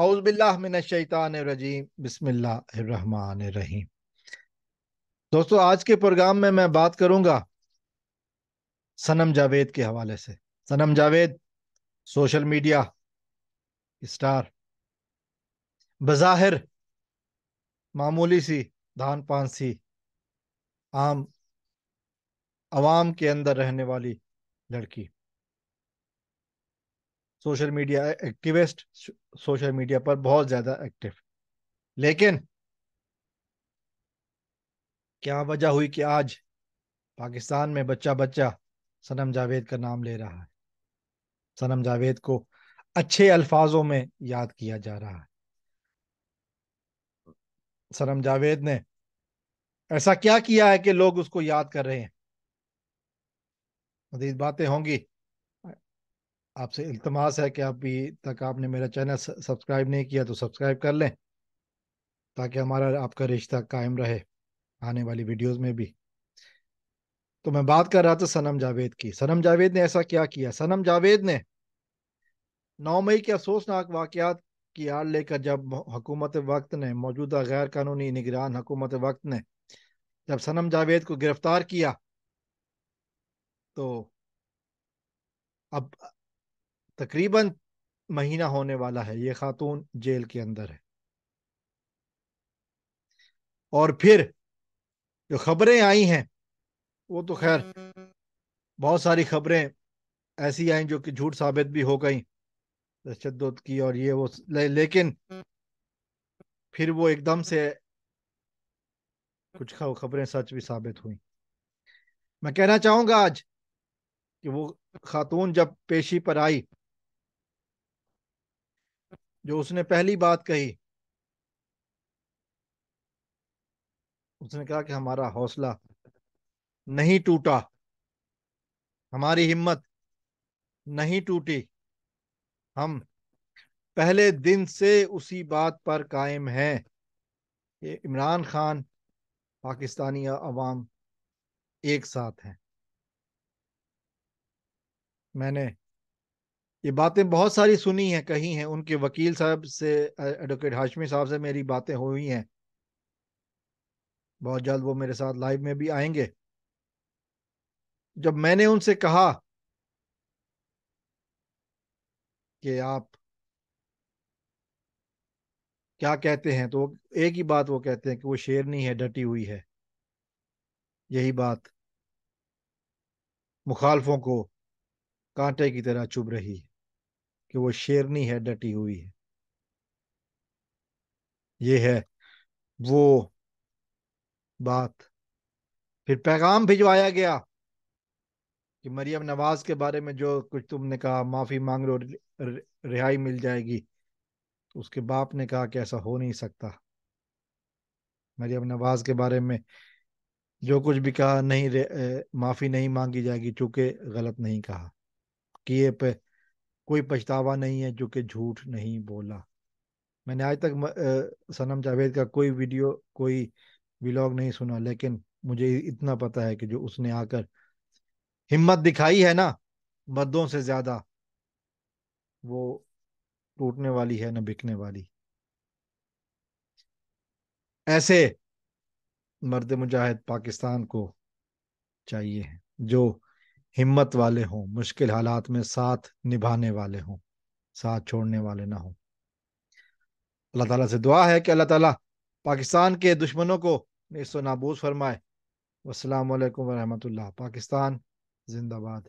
اعوذ باللہ من الشیطان الرجیم، بسم اللہ الرحمن الرحیم۔ دوستو، آج کے پروگرام میں بات کروں گا صنم جاوید کے حوالے سے۔ صنم جاوید سوشل میڈیا اسٹار، بظاہر معمولی سی دھان پان سی عام عوام کے اندر رہنے والی لڑکی، social media activist, social media پر بہت زیادہ ایکٹیو، لیکن کیا وجہ ہوئی کہ آج پاکستان میں بچہ بچہ صنم جاوید کا نام لے رہا ہے، صنم جاوید کو اچھے الفاظوں میں یاد کیا جا رہا ہے۔ صنم جاوید نے ایسا کیا کیا ہے کہ لوگ اس کو یاد کر رہے ہیں؟ مزید باتیں ہوں گی۔ آپ سے التماس ہے کہ ابھی تک آپ نے میرا چینل سبسکرائب نہیں کیا تو سبسکرائب کر لیں، تاکہ ہمارا آپ کا رشتہ قائم رہے آنے والی ویڈیوز میں بھی۔ تو میں بات کر رہا تھا صنم جاوید کی۔ صنم جاوید نے ایسا کیا کیا؟ صنم جاوید نے 9 مئی کے افسوسناک واقعات کی آڑ لے کر جب حکومت وقت نے، موجودہ غیر قانونی نگران حکومت وقت نے جب صنم جاوید کو گرفتار کیا، تو اب تقریباً مہینہ ہونے والا ہے یہ خاتون جیل کے اندر ہے۔ اور پھر جو خبریں آئی ہیں وہ تو خیر بہت ساری خبریں ایسی آئیں جو کہ جھوٹ ثابت بھی ہو گئیں، تشدد کی اور یہ وہ، لیکن پھر وہ ایک دم سے کچھ خبریں سچ بھی ثابت ہوئیں۔ میں کہنا چاہوں گا آج کہ وہ خاتون جب پیشی پر آئی، جو اس نے پہلی بات کہی، اس نے کہا کہ ہمارا حوصلہ نہیں ٹوٹا، ہماری ہمت نہیں ٹوٹی، ہم پہلے دن سے اسی بات پر قائم ہیں کہ عمران خان، پاکستانی عوام ایک ساتھ ہیں۔ میں نے یہ باتیں بہت ساری سنی ہیں، کہی ہیں، ان کے وکیل صاحب سے، ایڈوکیٹ ہاشمی صاحب سے میری باتیں ہوئی ہیں، بہت جلد وہ میرے ساتھ لائیو میں بھی آئیں گے۔ جب میں نے ان سے کہا کہ آپ کیا کہتے ہیں، تو ایک ہی بات وہ کہتے ہیں کہ وہ شیرنی ہے، ڈٹی ہوئی ہے۔ یہی بات مخالفوں کو کانٹے کی طرح چبھ رہی ہے کہ وہ شیرنی ہے، ڈٹی ہوئی ہے۔ یہ ہے وہ بات۔ پھر پیغام بھجوایا گیا کہ مریم نواز کے بارے میں جو کچھ تم نے کہا، معافی مانگ لو، رہائی مل جائے گی۔ تو اس کے باپ نے کہا کہ ایسا ہو نہیں سکتا، مریم نواز کے بارے میں جو کچھ بھی کہا نہیں، معافی نہیں مانگی جائے گی، چونکہ غلط نہیں کہا، کیے پہ کوئی پچھتاوا نہیں ہے، جو کہ جھوٹ نہیں بولا۔ میں نے آج تک صنم جاوید کا کوئی ویڈیو، کوئی ولاگ نہیں سنا، لیکن مجھے اتنا پتا ہے کہ جو اس نے آ کر ہمت دکھائی ہے نا، مردوں سے زیادہ، وہ ٹوٹنے والی ہے نہ بکنے والی۔ ایسے مرد مجاہد پاکستان کو چاہیے جو ہمت والے ہوں، مشکل حالات میں ساتھ نبھانے والے ہوں، ساتھ چھوڑنے والے نہ ہوں۔ اللہ تعالیٰ سے دعا ہے کہ اللہ تعالیٰ پاکستان کے دشمنوں کو نیست و نابود فرمائے۔ والسلام علیکم ورحمۃ اللہ۔ پاکستان زندہ باد۔